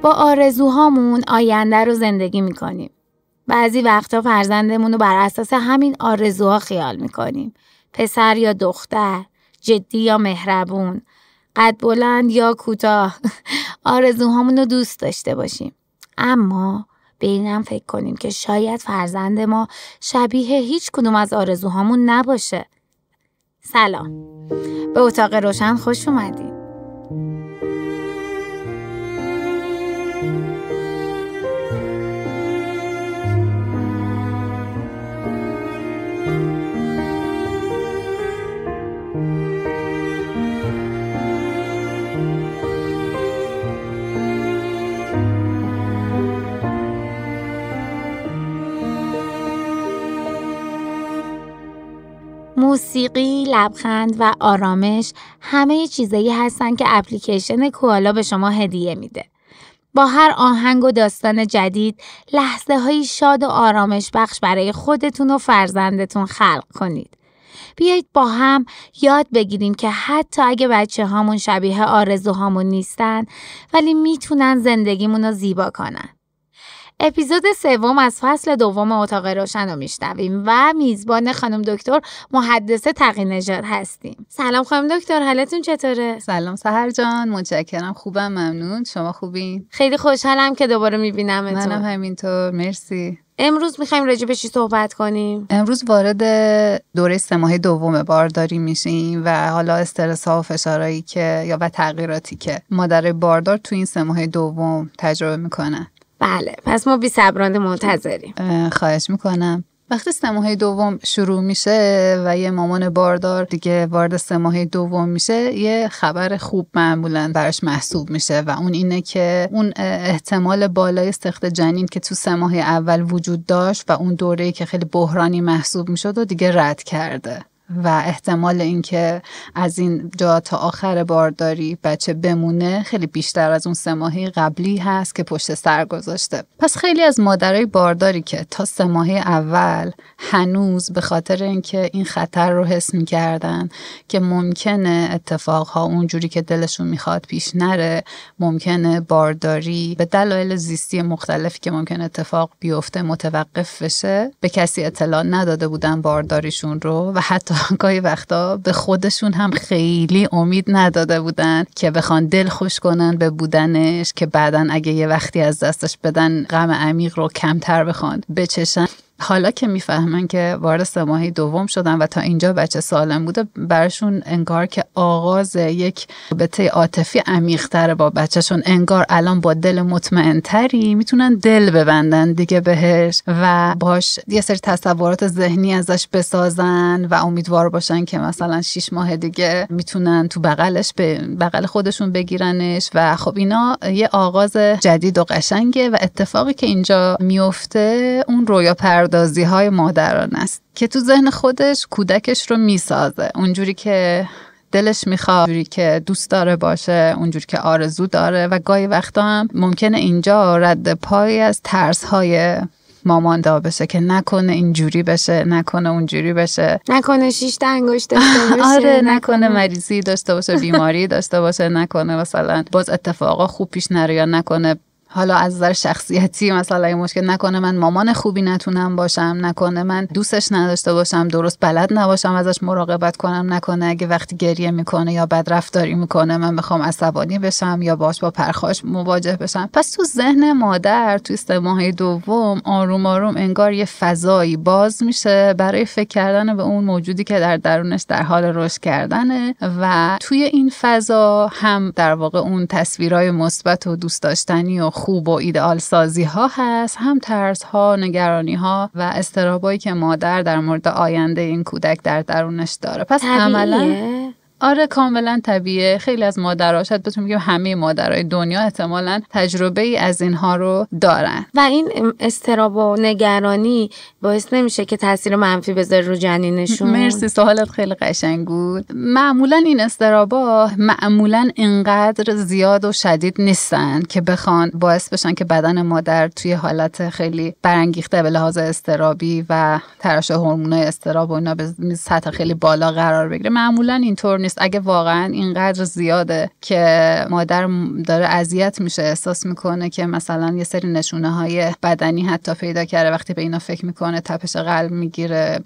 با آرزوهامون آینده رو زندگی میکنیم. بعضی وقتا فرزندمون رو بر اساس همین آرزوها خیال میکنیم. پسر یا دختر، جدی یا مهربون، قد بلند یا کوتاه. آرزوهامون رو دوست داشته باشیم. اما به اینم فکر کنیم که شاید فرزند ما شبیه هیچ کدوم از آرزوهامون نباشه. سلام. به اتاق روشن خوش اومدین. موسیقی، لبخند و آرامش همه چیزایی هستن که اپلیکیشن کوالا به شما هدیه میده. با هر آهنگ و داستان جدید لحظه های شاد و آرامش بخش برای خودتون و فرزندتون خلق کنید. بیایید با هم یاد بگیریم که حتی اگه بچه هامون شبیه آرزوهامون نیستن ولی میتونن زندگیمون رو زیبا کنن. اپیزود 3 از فصل 2 اتاق روشن رو میشنویم و میزبان خانم دکتر محدثه تقی‌نژاد هستیم. سلام خانم دکتر، حالتون چطوره؟ سلام سحر جان، متشکرم، خوبم، ممنون. شما خوبین؟ خیلی خوشحالم که دوباره میبینمتون. منم همینطور، مرسی. امروز میخوایم راجع به چی صحبت کنیم؟ امروز وارد دوره 3 ماهه دوم بارداری میشیم و حالا استرس ها و فشارهایی که و تغییراتی که مادر باردار تو این 3 ماهه دوم تجربه میکنن. بله، پس ما بی‌صبرانه منتظریم. خواهش میکنم. وقتی 3 ماهه دوم شروع میشه و یه مامان باردار دیگه وارد 3 ماهه دوم میشه، یه خبر خوب معمولاً براش محسوب میشه و اون اینه که اون احتمال بالای سقط جنین که تو 3 ماه اول وجود داشت و اون دوره‌ای که خیلی بحرانی محسوب میشد و دیگه رد کرده و احتمال اینکه از این جا تا آخر بارداری بچه بمونه خیلی بیشتر از اون 3 ماهه قبلی هست که پشت سر گذاشته. پس خیلی از مادرای بارداری که تا 3 ماهه اول هنوز به خاطر اینکه این خطر رو حس می‌کردن که ممکنه اتفاقها اونجوری که دلشون میخواد پیش نره، ممکنه بارداری به دلایل زیستی مختلفی که ممکنه اتفاق بیفته متوقف بشه، به کسی اطلاع نداده بودن بارداریشون رو و حتی گاهی وقتا به خودشون هم خیلی امید نداده بودن که بخوان دل خوش کنن به بودنش که بعدن اگه یه وقتی از دستش بدن غم عمیق رو کمتر بخوان بچشن. حالا که میفهمن که وارد 3 ماهه دوم شدن و تا اینجا بچه سالم بوده، براشون انگار که آغاز یک رابطه عاطفی عمیق‌تر با بچهشون، انگار الان با دل مطمئن‌تری میتونن دل ببندن دیگه بهش و باش یه سری تصورات ذهنی ازش بسازن و امیدوار باشن که مثلا 6 ماه دیگه میتونن تو بغلش به بغل خودشون بگیرنش و خب اینا یه آغاز جدید و قشنگه و اتفاقی که اینجا میفته اون رویا پردازی های مادران است که تو ذهن خودش کودکش رو میسازه اونجوری که دلش میخواد، اونجوری که دوست داره باشه، اونجوری که آرزو داره و گاهی وقتا هم ممکنه اینجا رد پای از ترس های مامان دا بشه که نکنه اینجوری بشه، نکنه اونجوری بشه، نکنه 6 تا انگشت داشته باشه، آره نکنه مریضی داشته باشه، بیماری داشته باشه، نکنه مثلا باز اتفاقا خوب پیش نره، یا نکنه حالا از نظر شخصیتی مثلا یه مشکل، نکنه من مامان خوبی نتونم باشم، نکنه من دوستش نداشته باشم، درست بلد نباشم ازش مراقبت کنم، نکنه اگه وقتی گریه میکنه یا بد رفتاری میکنه من بخوام عصبانی بشم یا باش با پرخاش مواجه بشم. پس تو ذهن مادر توی 3 ماهه دوم آروم آروم انگار یه فضایی باز میشه برای فکر کردن به اون موجودی که در درونش در حال رشد کردنه و توی این فضا هم در واقع اون تصویرهای مثبت و دوست داشتنی و خوب و ایدئال سازی ها هست، هم ترس ها، نگرانی ها و اضطرابایی که مادر در مورد آینده این کودک در درونش داره. پس عملاً آره کاملا طبیعیه. خیلی از مادرها، شاید بتونیم بگیم همه مادرای دنیا احتمالاً تجربه ای از اینها رو دارن و این اضطراب و نگرانی باعث نمیشه که تاثیر منفی بذاره رو جنینشون. مرسی، سوالت خیلی قشنگ بود. معمولاً این اضطرابا معمولاً اینقدر زیاد و شدید نیستن که بخوان باعث بشن که بدن مادر توی حالت خیلی برانگیخته به لحاظ اضطرابی و ترشح هورمونای اضطراب و اینا به سطح خیلی بالا قرار بگیره. معمولاً اینطور نیست. اگه واقعا اینقدر زیاده که مادر داره اذیت میشه، احساس میکنه که مثلا یه سری نشونه های بدنی حتی پیدا کرده، وقتی به اینا فکر میکنه تپش قلب میگیره،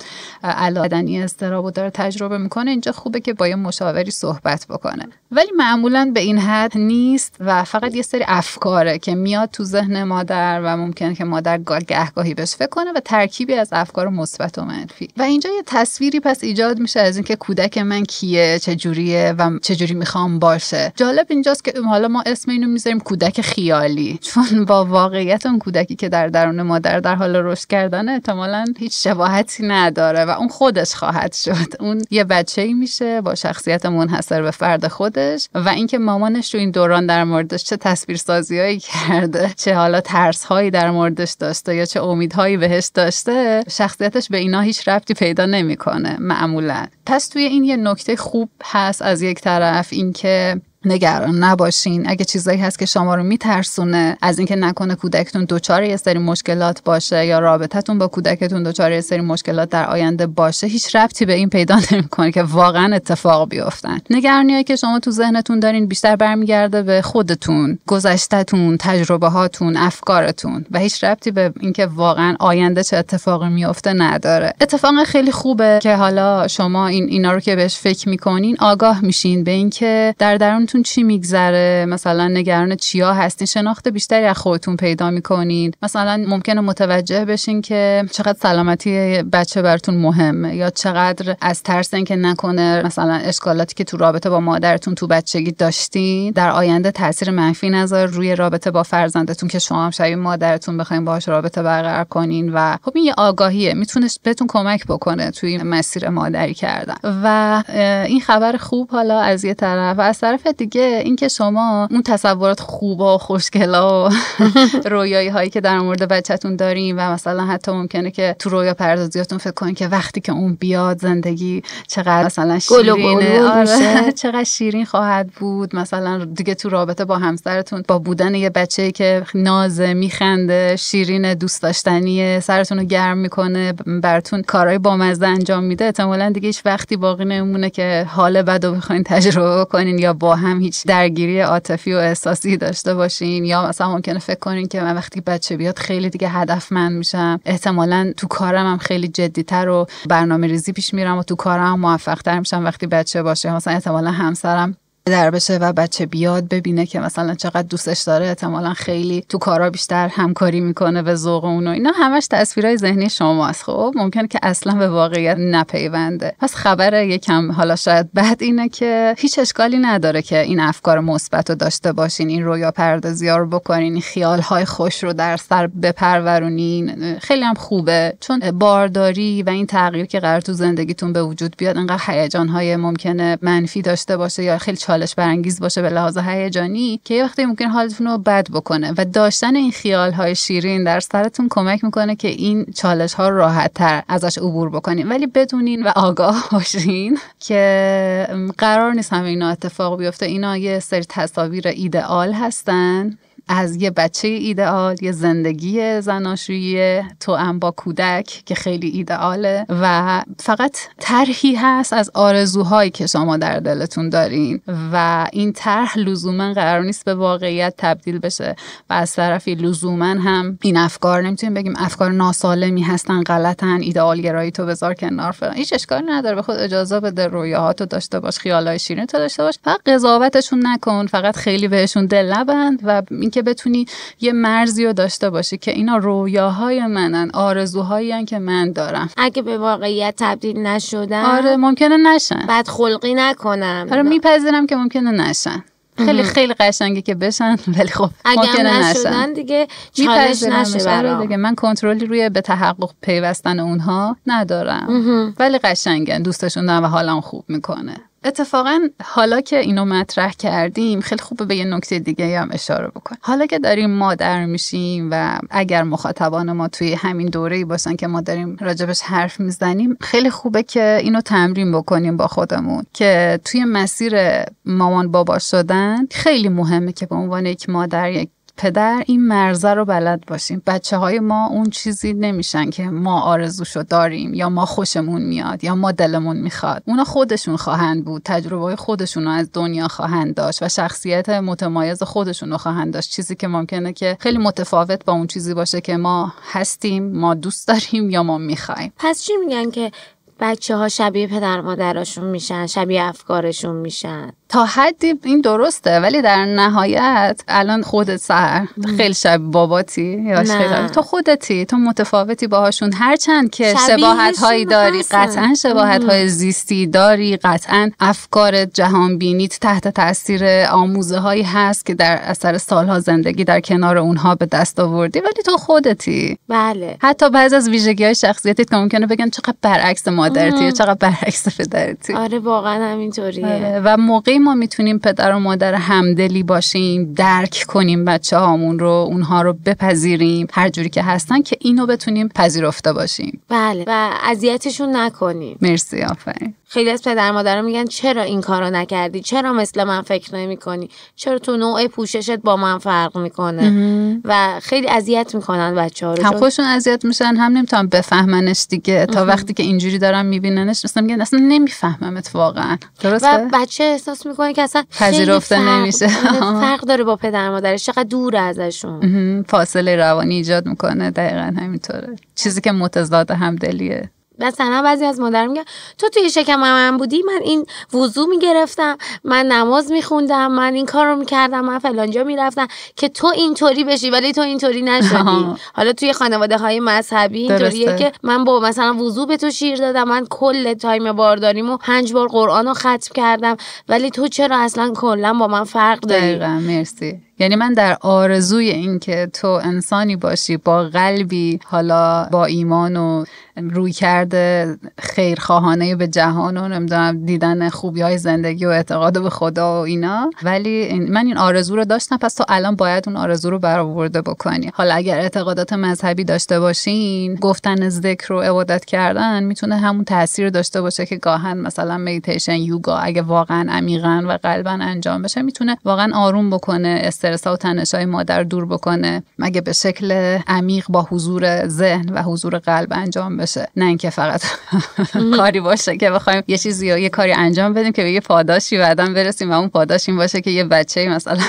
علائم بدنی اضطرابو داره تجربه میکنه، اینجا خوبه که با یه مشاوری صحبت بکنه. ولی معمولا به این حد نیست و فقط یه سری افکاره که میاد تو ذهن مادر و ممکنه که مادر گهگاهی بهش فکر کنه و ترکیبی از افکار مثبت و منفی. و اینجا یه تصویری پس ایجاد میشه از اینکه کودک من کیه، چجوریه و چجوری میخوام باشه. جالب اینجاست که حالا ما اسم اینو میذاریم کودک خیالی، چون با واقعیت اون کودکی که در درون مادر در حال رشد کردن احتمالاً هیچ شباهتی نداره و اون خودش خواهد شد. اون یه بچه‌ای میشه با شخصیت منحصر به فرد خودش و اینکه مامانش تو این دوران در موردش چه تصویرسازیایی کرده، چه حالا ترس‌هایی در موردش داشته یا چه امیدهایی بهش داشته، شخصیتش به اینا هیچ ربطی پیدا نمیکنه معمولاً. پس توی این یه نکته خوب هست از یک طرف اینکه نگران نباشین اگه چیزایی هست که شما رو میترسونه از اینکه نکنه کودکتون دچار یه سری مشکلات باشه یا رابطتون با کودکتون دچار یه سری مشکلات در آینده باشه، هیچ ربطی به این پیدا نمیکنه که واقعا اتفاق بیفتن. نگرانیایی که شما تو ذهنتون دارین بیشتر برمیگرده به خودتون، گذشته‌تون، تجربه هاتون، افکارتون و هیچ ربطی به اینکه واقعا آینده چه اتفاقی میفته نداره. اتفاقا خیلی خوبه که حالا شما اینا رو که بهش فکر میکنین آگاه میشین به اینکه در درونتون چی میگذره، مثلا نگران چیا هستین، شناخت بیشتری از خودتون پیدا میکنین. مثلا ممکنه متوجه بشین که چقدر سلامتی بچه براتون مهمه یا چقدر از ترس اینکه نکنه مثلا اشکالاتی که تو رابطه با مادرتون تو بچگی داشتین در آینده تاثیر منفی نذاره روی رابطه با فرزندتون که شما هم شبیه مادرتون بخواید باهاش رابطه برقرار کنین. و خب این یه آگاهیه، میتونه بهتون کمک بکنه توی مسیر مادری کردن. و این خبر خوب حالا از یه طرف و از طرف دیگه اینکه شما اون تصورات خوبا و خوشگلا و رویایی هایی که در مورد بچه‌تون دارین و مثلا حتی ممکنه که تو رویا پردازیاتون فکر کنین که وقتی که اون بیاد زندگی چقدر مثلا شیرینه، چقدر شیرین خواهد بود، مثلا دیگه تو رابطه با همسرتون با بودن یه بچه‌ای که نازه، میخنده، شیرین، دوست داشتنیه، سرتون رو گرم میکنه، براتون کارهای بامزه انجام میده، احتمالاً دیگه هیچ وقتی باقی نمونه که حال بدو بخواید تجربه کنین یا با هم هیچ درگیری عاطفی و احساسی داشته باشین. یا مثلا ممکنه فکر کنین که من وقتی بچه بیاد خیلی دیگه هدفمند میشم، احتمالاً تو کارم هم خیلی جدی‌تر و برنامه‌ریزی پیش میرم و تو کارم موفق‌تر میشم وقتی بچه باشه. مثلا احتمالاً همسرم در بشه و بچه بیاد ببینه که مثلا چقدر دوستش داره، احتمالاً خیلی تو کارا بیشتر همکاری میکنه به ذوق اون و اینا همش تصویرای ذهنی شماست. خب ممکنه که اصلا به واقعیت نپیونده. پس خبر یکم حالا شاید بد اینه که هیچ اشکالی نداره که این افکار مثبت رو داشته باشین، این رویا پردازی‌ها رو بکنین، این خیال‌های خوش رو در سر بپرورونین، خیلی هم خوبه. چون بارداری و این تغییر که قرار تو زندگیتون به وجود بیاد انقدر هیجان‌های ممکنه منفی داشته باشه یا خیلی چالش برانگیز باشه به لحاظ هیجانی که یه وقتی ممکن حالتون رو بد بکنه و داشتن این خیال‌های شیرین در سرتون کمک میکنه که این چالش‌ها رو راحت‌تر ازش عبور بکنین. ولی بدونین و آگاه باشین که قرار نیست همه اینا اتفاق بیفته. اینا یه سری تصاویر ایدئال هستن از یه بچه ایدئال، یه زندگی زناشویی توأم با کودک که خیلی ایدئاله و فقط طرحی هست از آرزوهایی که شما در دلتون دارین و این طرح لزوما قرار نیست به واقعیت تبدیل بشه و از طرفی لزوما هم این افکار نمیتونیم بگیم افکار ناسالمی هستن، غلطن، ایدئال گرایی تو بذار کنار فلان. هیچ اشکالی نداره، به خود اجازه بده رویاهاتو داشته باش، خیالای شیرین تو داشته باش، فقط قضاوتشون نکن، فقط خیلی بهشون دل نبند و اینکه بتونی یه مرزی رو داشته باشی که اینا رویاهای منن، آرزوهایی هن که من دارم. اگه به واقعیت تبدیل نشدن آره ممکنه نشن، بد خلقی نکنم، آره میپذیرم که ممکنه نشن، خیلی خیلی قشنگه که بشن ولی خب ممکنه نشدن دیگه چالش نشه برام دیگه. من کنترلی روی به تحقق پیوستن اونها ندارم ولی قشنگن، دوستشون دارم و حالم خوب میکنه. اتفاقا حالا که اینو مطرح کردیم خیلی خوبه به یه نکته دیگه هم اشاره بکنم. حالا که داریم مادر میشیم و اگر مخاطبان ما توی همین دوره‌ای باشن که ما داریم راجبش حرف میزنیم، خیلی خوبه که اینو تمرین بکنیم با خودمون که توی مسیر مامان بابا شدن خیلی مهمه که به عنوان یک مادر، یک پدر این مرزه رو بلد باشیم. بچه‌های ما اون چیزی نمیشن که ما آرزوشو داریم یا ما خوشمون میاد یا ما دلمون میخواد. اونا خودشون خواهند بود، تجربه‌های خودشون رو از دنیا خواهند داشت و شخصیت متمایز خودشون رو خواهند داشت، چیزی که ممکنه که خیلی متفاوت با اون چیزی باشه که ما هستیم، ما دوست داریم یا ما میخوایم. پس چی میگن که بچه‌ها شبیه پدر مادرشون میشن، شبیه افکارشون میشن؟ تا حدی این درسته، ولی در نهایت الان خودت سر خیلی شبیه باباتی یا خیلی تو خودتی، تو متفاوتی باهاشون، هرچند که شباهت‌هایی داری، قطعا شباهت‌های زیستی داری، قطعا افکار جهان بینیت تحت تاثیر آموزه‌هایی هست که در اثر سالها زندگی در کنار اونها به دست آوردی، ولی تو خودتی. بله. حتی بعضی از ویژگی‌های شخصیتت که ممکنه بگن چقدر برعکس مادرتی، چقدر برعکس پدرتی. آره واقعا همینطوریه. و موقعی ما میتونیم پدر و مادر همدلی باشیم، درک کنیم بچه‌هامون رو، اونها رو بپذیریم هر جوری که هستن، که اینو بتونیم پذیرفته باشیم. بله، و اذیتشون نکنیم. مرسی، آفرین. خیلی از پدر مادرها میگن چرا این کارو نکردی، چرا مثل من فکر نمی‌کنی، چرا تو نوع پوششت با من فرق میکنه و خیلی اذیت میکنن بچه‌ها رو. هم خودشون اذیت میشن، هم نمیتونن بفهمنش دیگه. تا وقتی که اینجوری دارن میبیننش مثلا میگن اصلا نمیفهممت واقعا. درسته؟ و بچه احساس میکنه که اصلا پذیرفته نمیشه. فرق داره با پدر مادرش، چقدر دور ازشون. فاصله روانی ایجاد میکنه. دقیقاً همینطوره. چیزی که متضاد همدلیه. مثلا بعضی از مادر میگن تو توی شکم من بودی، من این وضو میگرفتم، من نماز میخوندم، من این کار رو میکردم، من فلانجا میرفتم که تو اینطوری بشی، ولی تو اینطوری نشدی. حالا توی خانواده های مذهبی اینطوریه که من با مثلا وضو به تو شیر دادم، من کل تایم بارداریمو 5 بار قرآن رو ختم کردم، ولی تو چرا اصلا کلا با من فرق داری؟ دقیقاً. مرسی. یعنی من در آرزوی این که تو انسانی باشی با قلبی، حالا با ایمان و روی کرده خیرخواهانه به جهان و نمیدونم دیدن خوبی‌های زندگی و اعتقاد به خدا و اینا، ولی من این آرزو رو داشتم، پس تو الان باید اون آرزو رو برآورده بکنی. حالا اگر اعتقادات مذهبی داشته باشین، گفتن ذکر و عبادت کردن میتونه همون تاثیر داشته باشه که گاهن مثلا مدیتیشن، یوگا اگه واقعا عمیقاً و قلباً انجام بشه میتونه واقعا آروم بکنه، استرس و تنش‌های مادر دور بکنه، مگه به شکل عمیق با حضور ذهن و حضور قلب انجام بشه، نه اینکه فقط کاری باشه که بخوایم یه چیزی یا یه کاری انجام بدیم که به یه پاداشی بعداً برسیم و اون پاداش این باشه که یه بچه‌ای مثلا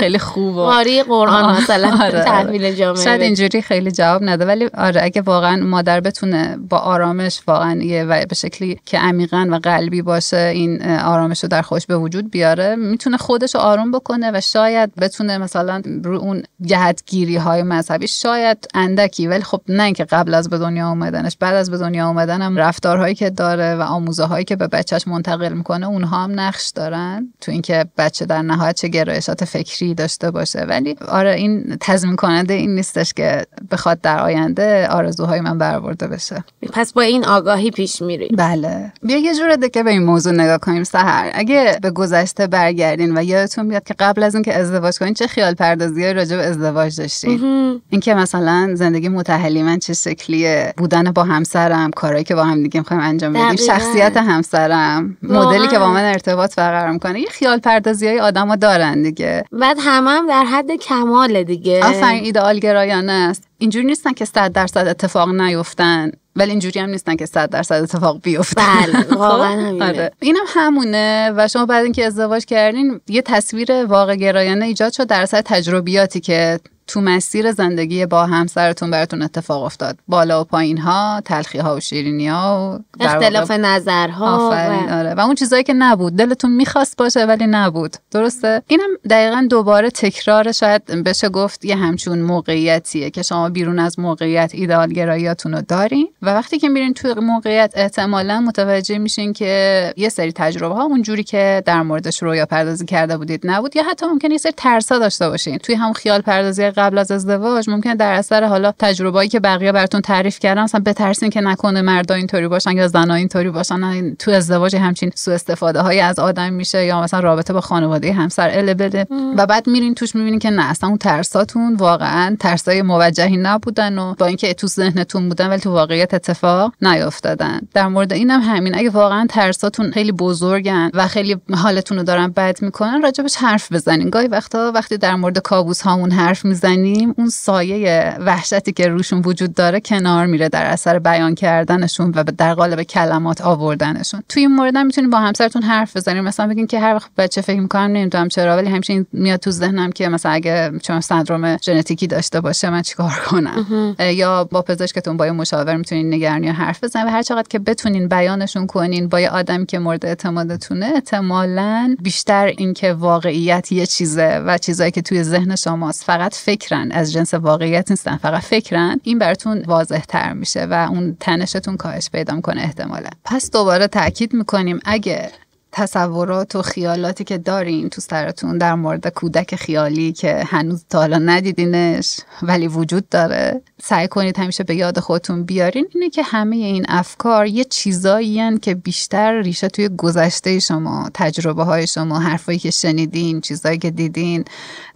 خیلی خوب و قاری قرآن مثلا تحویل جامعه شاید اینجوری خیلی جواب نده، ولی آره اگه واقعا مادر بتونه با آرامش واقعا یه و به شکلی که عمیقاً و قلبی باشه این آرامش رو در خودش به وجود بیاره، میتونه خودش رو آروم بکنه و شاید بتونه مثلا رو اون جهتگیری‌های مذهبی شاید اندکی، ولی خب نه اینکه قبل از به دنیا اومدنش، بعد از به دنیا اومدنم رفتارهایی که داره و آموزه‌هایی که به بچه‌ش منتقل میکنه اونها هم نقش دارن تو اینکه بچه در نهایت چه گرایشات فکری داشته باشه. ولی آره این تضمین کننده این نیستش که بخواد در آینده آرزوهای من برآورده بشه. پس با این آگاهی پیش میری. بله. بیا یه جور دیگه به این موضوع نگاه کنیم. سحر، اگه به گذشته برگردین و یادتون بیاد که قبل از اینکه ازدواج کنین چه خیال پردازی‌های راجع به ازدواج داشتین، اینکه مثلا زندگی متحلی من چه شکلیه، بودن با همسرم، کارهایی که با هم دیگه می‌خوایم انجام بدیم، شخصیت همسرم، مدلی که با من ارتباط برقرار می‌کنه، یه خیال پردازی‌های آدم‌ها دارن دیگه. بعد هم در حد کمال دیگه. آفرین، ایدئال گرایانه است. اینجوری نیستن که 100% اتفاق نیفتن، ولی اینجوری هم نیستن که 100% اتفاق بیفته. بله واقعا همینه. آره. اینم همونه. و شما بعد اینکه ازدواج کردین یه تصویر واقع گرایانه ایجاد شد در اثر تجربیاتی که تو مسیر زندگی با همسرتون براتون اتفاق افتاد، بالا و پایین ها، تلخی ها و شیرینی ها، اختلاف نظرها. آره. و اون چیزایی که نبود، دلتون میخواست باشه ولی نبود. درسته؟ اینم دقیقاً دوباره تکرار، شاید بشه گفت یه همچون موقعیتیه که شما بیرون از موقعیت ایدئال گراییاتون رو دارین و وقتی که میرین توی موقعیت احتمالاً متوجه میشین که یه سری تجربه ها اونجوری که در موردش رویا پردازی کرده بودید نبود، یا حتی ممکنه یه سری ترسا داشته باشین توی هم خیال پردازی قبل از ازدواج ممکنه در اثر حالا تجربه‌ای که بقیه براتون تعریف کردن مثلا بترسین که نکنه مردا اینطوری باشن یا زنا اینطوری باشن، تو ازدواج همچین سوء استفاده های از آدم میشه، یا مثلا رابطه با خانواده همسر بده و بعد میرین توش میبینین که نه، اصلا اون ترساتون واقعا ترسای موجهی نبودن و با اینکه تو ذهنتون بودن ولی تو واقعیت اتفاق نیافتادن. در مورد اینم همین، اگه واقعا ترساتون خیلی بزرگن و خیلی حالتون رو دارن بد میکنن راجبش حرف بزنین. گاهی وقتی در مورد کابوس هامون حرف میزنیم اون سایه وحشتی که روشون وجود داره کنار میره در اثر بیان کردنشون و در قالب کلمات آوردنشون. توی این مورد هم میتونید با همسرتون حرف بزنین، مثلا بگین که هر وقت بچه فکر میکنم نمیدونم چرا ولی همین میاد تو ذهنم که مثلا اگه چون سندرم ژنتیکی داشته باشه من چیکار کنم. یا با پزشکتون با مشاور میتونین نگرانی حرف بزنین و هر چقدر که بتونین بیانشون کنین با یه آدمی که مورد اعتمادتونه، احتمالاً بیشتر اینکه واقعیت یه چیزه و چیزایی که توی ذهن شماست فقط فکرن، از جنس واقعیت نیستن، فقط فکرن، این براتون واضح تر میشه و اون تنشتون کاهش پیدا میکنه احتمالاً. پس دوباره تاکید میکنیم اگه تصورات و خیالاتی که دارین تو سرتون در مورد کودک خیالی که هنوز تا حالا ندیدینش ولی وجود داره، سعی کنید همیشه به یاد خودتون بیارین اینه که همه این افکار یه چیزایی هن که بیشتر ریشه توی گذشته شما، تجربه های شما، حرفایی که شنیدین، چیزایی که دیدین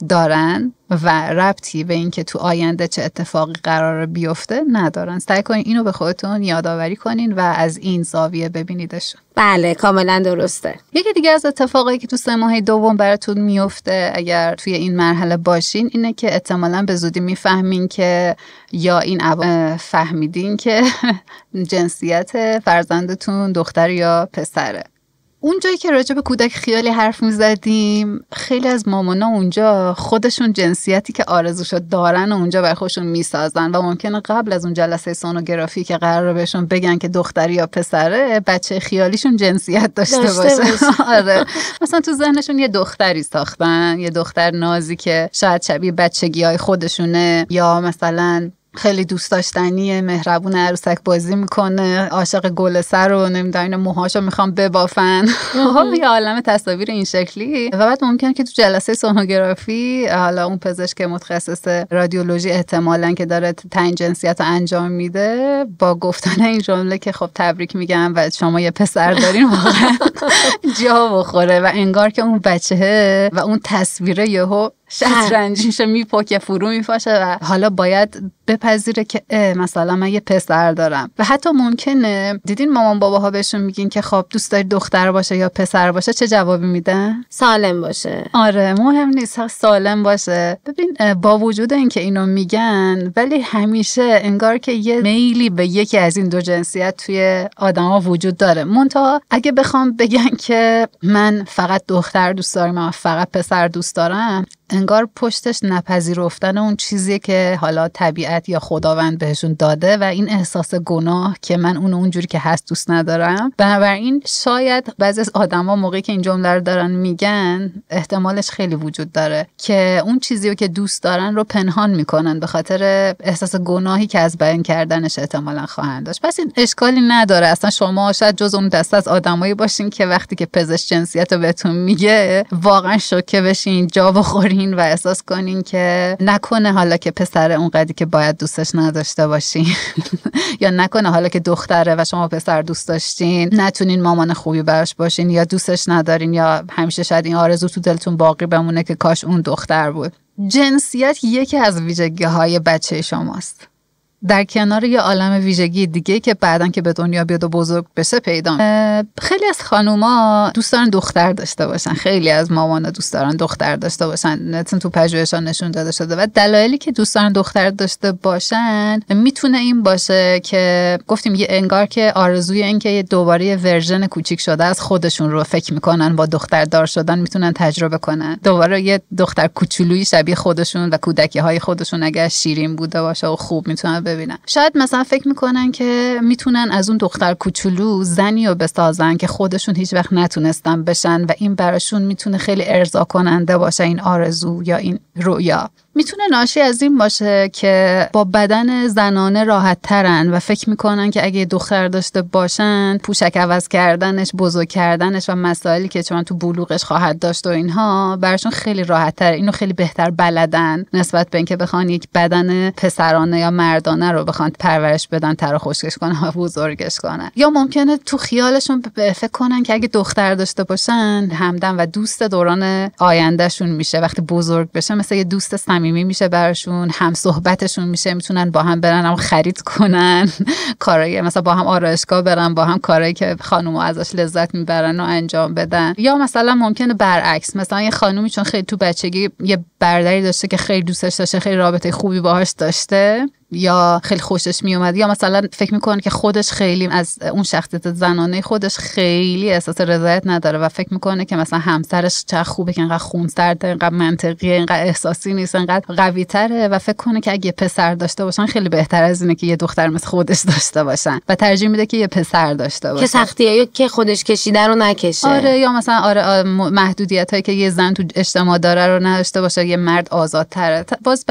دارن و ربطی به این که تو آینده چه اتفاقی قراره بیفته ندارن. سعی کنین اینو به خودتون یادآوری کنین و از این زاویه ببینیدش. بله کاملا درسته. یکی دیگه از اتفاقایی که تو 3 ماه دوم براتون میفته اگر توی این مرحله باشین اینه که احتمالاً به زودی میفهمین که یا این فهمیدین که جنسیت فرزندتون دختر یا پسره. اون جایی که راجع به کودک خیالی حرف میزدیم خیلی از مامانا اونجا خودشون جنسیتی که آرزوشو دارن و اونجا برای خودشون میسازن و ممکنه قبل از اون جلسه سونوگرافی که قراره بهشون بگن که دختری یا پسره بچه خیالیشون جنسیت داشته باشه. آره مثلا تو ذهنشون یه دختری ساختن، یه دختر نازی که شاید شبیه بچگی‌های خودشونه یا مثلا خیلی دوست داشتنیه، مهربون، عروسک بازی میکنه، عاشق گل سر رو نمیدونم موهاشو میخوام ببافن. یه عالمه تصاویر این شکلی و بعد ممکنه که تو جلسه سونوگرافی حالا اون پزشک متخصص رادیولوژی احتمالاً که داره تعیین جنسیت رو انجام میده با گفتن این جمله که خب تبریک میگم و شما یه پسر دارین واقعا جا بخوره و انگار که اون بچه‌ه و اون تصویره یهو شطرنجیشو میپکه فرو میفاشه و حالا باید بپذیره که مثلا من یه پسر دارم. و حتی ممکنه دیدین مامان باباها بهشون میگین که خب دوست داری دختر باشه یا پسر باشه، چه جوابی میدن؟ سالم باشه. آره مهم نیست، سالم باشه. ببین با وجود اینکه اینو میگن ولی همیشه انگار که یه میلی به یکی از این دو جنسیت توی آدما وجود داره. منتها اگه بخوام بگن که من فقط دختر دوست دارم و فقط پسر دوست دارم، انگار پشتش نپذیرفتن اون چیزیه که حالا طبیعت یا خداوند بهشون داده و این احساس گناه که من اونجوری که هست دوست ندارم. بنابراین شاید بعضی از آدما موقعی که این جمله رو دارن میگن احتمالش خیلی وجود داره که اون چیزی که دوست دارن رو پنهان میکنن به خاطر احساس گناهی که از بیان کردنش احتمالاً خواهند داشت. پس این اشکالی نداره. اصلا شما شاید جز اون دسته از آدمایی باشین که وقتی که پزشک جنسیت رو بهتون میگه واقعا شوکه بشین، جا بخورین و احساس کنین که نکنه حالا که پسر اونقدری که باید دوستش نداشته باشین یا نکنه حالا که دختره و شما پسر دوست داشتین نتونین مامان خوبی براش باشین یا دوستش ندارین یا همیشه شاید این آرزو تو دلتون باقی بمونه که کاش اون دختر بود. جنسیت یکی از ویژگی‌های بچه شماست در کنار یه عالم ویژگی دیگه که بعدن که به دنیا بیاد و بزرگ بشه پیدا. خیلی از خانوما دوست دارن دختر داشته باشن، خیلی از مامانا دوست دارن دختر داشته باشن، مثلا تو پژوهش‌ها نشون داده شده. و دلایلی که دوست دارن دختر داشته باشن میتونه این باشه که گفتیم یه انگار که آرزوی این که دوباره یه ورژن کوچیک شده از خودشون رو فکر میکنن با دختر دار شدن میتونن تجربه کنن، دوباره یه دختر کوچولویی شبیه خودشون و کودکی‌های خودشون اگر شیرین بوده باشه و خوب میتونن ببینن. شاید مثلا فکر میکنن که میتونن از اون دختر کوچولو زنی رو بسازن که خودشون هیچ وقت نتونستن بشن و این براشون میتونه خیلی ارضا کننده باشه، این آرزو یا این رویا. میتونه ناشی از این باشه که با بدن زنانه راحت ترن و فکر میکنن که اگه دختر داشته باشن پوشک عوض کردنش، بزرگ کردنش و مسائلی که چون تو بلوغش خواهد داشت و اینها براشون خیلی راحت تره، اینو خیلی بهتر بلدن نسبت به اینکه بخوان یک بدن پسرانه یا مردانه رو بخوان پرورش بدن، تر خشکش کنن و بزرگش کنن. یا ممکنه تو خیالشون فکر کنن که اگه دختر داشته باشن همدم و دوست دوران آیندهشون میشه، وقتی بزرگ بشه مثل یه دوست صمیمی میشه براشون، هم صحبتشون میشه، میتونن با هم برن هم خرید کنن، کارایی مثلا با هم آرایشگاه برن، با هم کارایی که خانوما ازش لذت میبرن و انجام بدن. یا مثلا ممکنه برعکس، مثلا یه خانومی چون خیلی تو بچگی یه برادری داشته که خیلی دوستش داشته، خیلی رابطه خوبی باهاش داشته یا خیلی خوشش میومد، یا مثلا فکر میکنه که خودش خیلی از اون شخصیت زنانه خودش خیلی احساس رضایت نداره و فکر میکنه که مثلا همسرش چقدر خوبه که انقدر خونسرده، انقدر منطقیه، انقدر احساسی نیست، انقدر قوی تره و فکر کنه که اگه یه پسر داشته باشن خیلی بهتر از اینه که یه دختر مثل خودش داشته باشن و ترجیح میده که یه پسر داشته باشه که سختیایی که خودش کشیده رو نکشه. آره، یا مثلا محدودیتایی که یه زن تو اجتماع داره رو نداشته باشه، یه مرد آزادتره. باز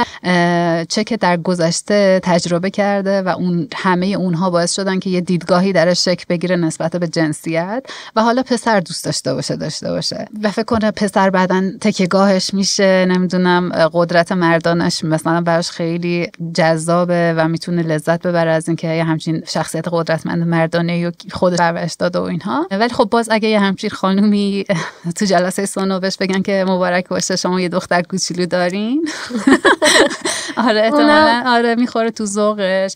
چه که در گذشته تجربه کرده و اون همه اونها باعث شدن که یه دیدگاهی درش شکل بگیره نسبت به جنسیت و حالا پسر دوست داشته باشه و فکر کنه پسر بعدن تکیه‌گاهش میشه، نمیدونم قدرت مردانش مثلا براش خیلی جذابه و میتونه لذت ببره از اینکه یه همچین شخصیت قدرتمند مردانه رو خودش پرورش داده و اینها. ولی خب باز اگه یه همچین خانومی تو جلسه سونو بهش بگن که مبارک باشه شما یه دختر کوچولو دارین آره احتمالاً آره میخوره تو ذوقش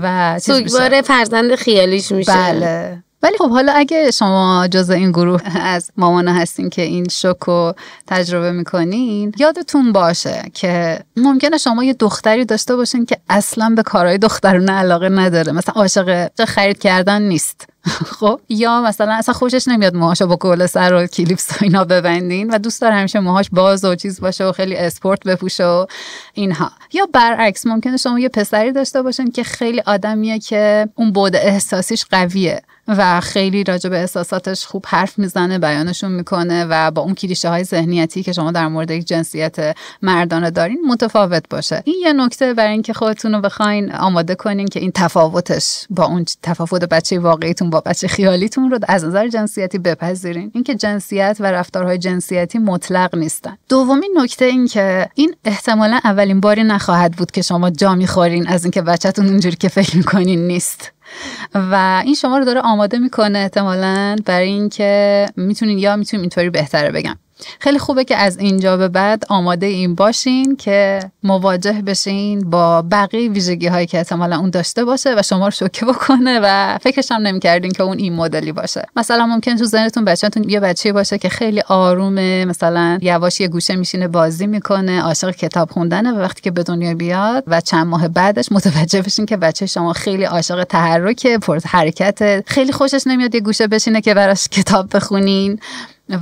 و سوگوار فرزند خیالیش میشه. بله. ولی خب حالا اگه شما جز این گروه از مامانا هستین که این شوکو تجربه میکنین، یادتون باشه که ممکنه شما یه دختری داشته باشین که اصلا به کارهای دخترونه علاقه نداره، مثلا عاشق خرید کردن نیست خب، یا مثلا اصلا خوشش نمیاد موهاشو با گل سر و کلیپس و اینا ببندین و دوست داره همیشه موهاش باز و چیز باشه و خیلی اسپورت بپوشه و اینها. یا برعکس ممکنه شما یه پسری داشته باشین که خیلی آدمیه که اون بعد احساسیش قویه و خیلی راجع به احساساتش خوب حرف میزنه، بیانشون میکنه و با اون کلیشه های ذهنیتی که شما در مورد یک جنسیت مردانه دارین متفاوت باشه. این یه نکته برای اینکه خودتون رو بخواین آماده کنین که این تفاوتش با اون تفاوت بچه واقعیتون با بچه خیالیتون رو از نظر جنسیتی بپذیرین. اینکه جنسیت و رفتارهای جنسیتی مطلق نیستن. دومین نکته این که این احتمالاً اولین باری نخواهد بود که شما جا میخورین از اینکه بچه‌تون اونجوری که فکر میکنین نیست و این شما رو داره آماده میکنه احتمالاً برای اینکه میتونین اینطوری بهتره بگم. خیلی خوبه که از اینجا به بعد آماده این باشین که مواجه بشین با بقیه ویژگی هایی که احتمالا اون داشته باشه و شما رو شوکه بکنه و فکرش هم نمی‌کردین که اون این مدلی باشه. مثلا ممکن تو ذهنتون بچه‌تون یه بچه‌ای باشه که خیلی آرومه، مثلا یواش یه گوشه میشینه بازی میکنه، عاشق کتاب خوندنه و وقتی که به دنیا بیاد و چند ماه بعدش متوجه بشین که بچه شما خیلی عاشق تحرکه، پر حرکته، خیلی خوشش نمیاد یه گوشه بشینه که براش کتاب بخونین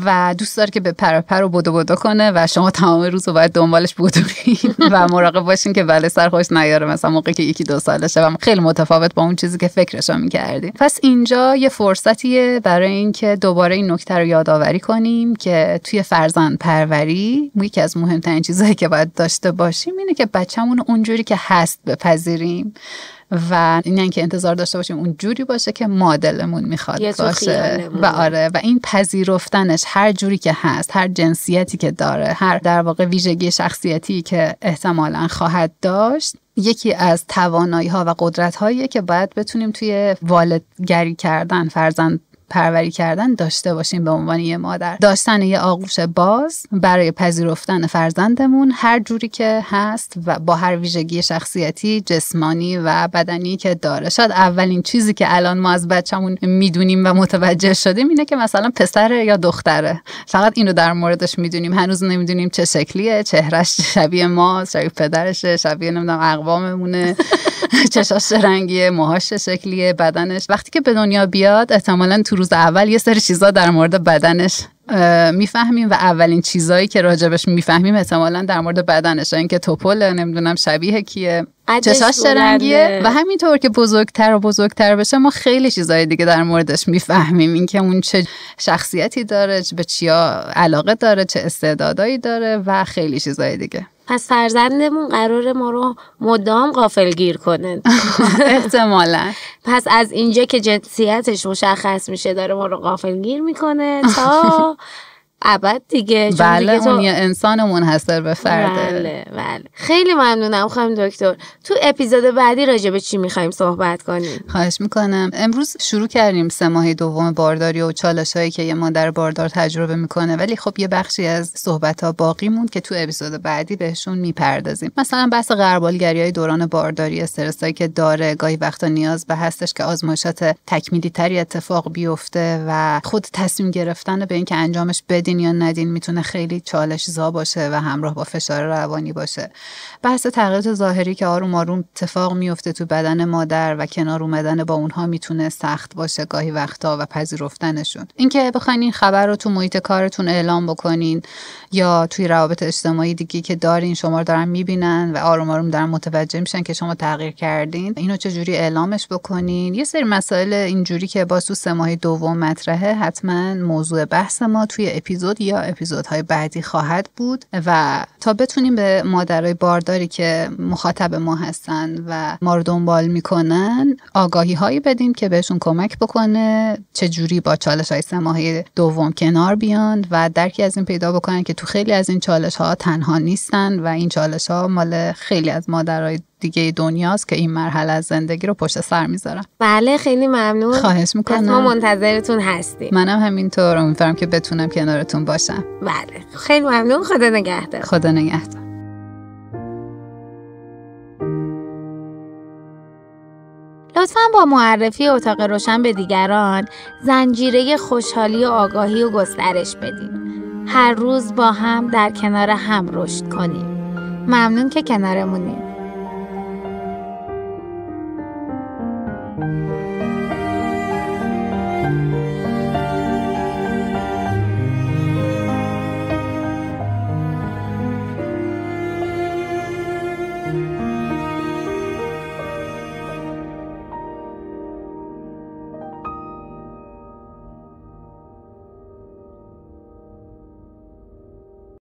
و دوست داره که به پر و بدو کنه و شما تمام روز رو باید دنبالش بدوین و مراقب باشین که بله سر خوش نیاره مثلا موقعی که 1-2 سالشه و خیلی متفاوت با اون چیزی که فکرشو می‌کردیم. پس اینجا یه فرصتیه برای اینکه دوباره این نکته رو یادآوری کنیم که توی فرزند پروری یکی از مهمترین چیزایی که باید داشته باشیم اینه که بچه‌مون اونجوری که هست بپذیریم و این که انتظار داشته باشیم اون جوری باشه که مادلمون میخواد باشه و آره و این پذیرفتنش هر جوری که هست، هر جنسیتی که داره، هر در واقع ویژگی شخصیتی که احتمالاً خواهد داشت، یکی از توانایی‌ها و قدرت‌هایی که باید بتونیم توی والدگری کردن، فرزند پروری کردن داشته باشیم. به عنوان یه مادر داشتن یه آغوش باز برای پذیرفتن فرزندمون هر جوری که هست و با هر ویژگی شخصیتی، جسمانی و بدنی که داره. شاید اولین چیزی که الان ما از بچه‌مون میدونیم و متوجه شدیم اینه که مثلا پسره یا دختره، فقط اینو در موردش میدونیم، هنوز نمیدونیم چه شکلیه، چهرش شبیه ما، شبیه پدرشه، شبیه نمیدونم اقواممونه، چشاش رنگیه، موهاش شکلیه، بدنش. وقتی که به دنیا بیاد احتمالاً تو روز اول یه سری چیزا در مورد بدنش میفهمیم و اولین چیزایی که راجبش میفهمیم احتمالاً در مورد بدنشه، اینکه توپل، نمیدونم شبیه کیه، چشاش رنگیه و همینطور که بزرگتر و بزرگتر بشه ما خیلی چیزای دیگه در موردش میفهمیم، اینکه اون چه شخصیتی داره، به چیا علاقه داره، چه استعدادایی داره و خیلی چیزای دیگه. پس فرزندمون قراره ما رو مدام غافلگیر کنه احتمالاً. پس از اینجا که جنسیتش مشخص میشه داره ما رو غافلگیر میکنه تا ابد دیگه. بله اون یه انسان منحصر به فرده. بله. خیلی ممنونم خانم دکتر. تو اپیزود بعدی راجع به چی میخوایم صحبت کنیم؟ خواهش میکنم. امروز شروع کردیم 3 ماه دوم بارداری و چالشایی که یه مادر باردار تجربه میکنه، ولی خب یه بخشی از صحبت‌ها باقی موند که تو اپیزود بعدی بهشون میپردازیم. مثلا بحث غربالگری‌های دوران بارداری، استرسایی که داره، گاهی وقتا نیاز به هستش که آزمایشات تکمیلی تری اتفاق بیفته و خود تصمیم گرفتن به اینکه انجامش بدین یا ندین میتونه خیلی چالش‌زا باشه و همراه با فشار روانی باشه. بحث تغییرات ظاهری که آروم آروم اتفاق میفته تو بدن مادر و کنار اومدن با اونها میتونه سخت باشه گاهی وقتا و پذیرفتنشون. اینکه بخواین این خبر رو تو محیط کارتون اعلام بکنین یا توی روابط اجتماعی دیگه که دارین شما رو دارن میبینن و آروم آروم دارن متوجه میشن که شما تغییر کردین، اینو چجوری اعلامش بکنین. یه سری مسائل اینجوری که با تو 3 ماه دوم مطرحه، حتما موضوع بحث ما توی اپیزود یا اپیزودهای بعدی خواهد بود و تا بتونیم به مادرای بارداری که مخاطب ما هستن و ما رو دنبال میکنن آگاهی هایی بدیم که بهشون کمک بکنه چجوری با چالش های 3 ماه دوم کنار بیان و درکی از این پیدا بکنن که تو خیلی از این چالش ها تنها نیستن و این چالش ها مال خیلی از مادرای دیگه دنیاست که این مرحله از زندگی رو پشت سر میذارن. بله خیلی ممنون. خواهش میکنم. ما منتظرتون هستیم. منم همینطور، امیدوارم که بتونم کنارتون باشم. بله خیلی ممنون. خدا نگهدار. خدا نگهدار. لطفاً با معرفی اتاق روشن به دیگران زنجیره خوشحالی و آگاهی و گسترش بدیم. هر روز با هم در کنار هم رشد کنیم. ممنون که کنارمونید.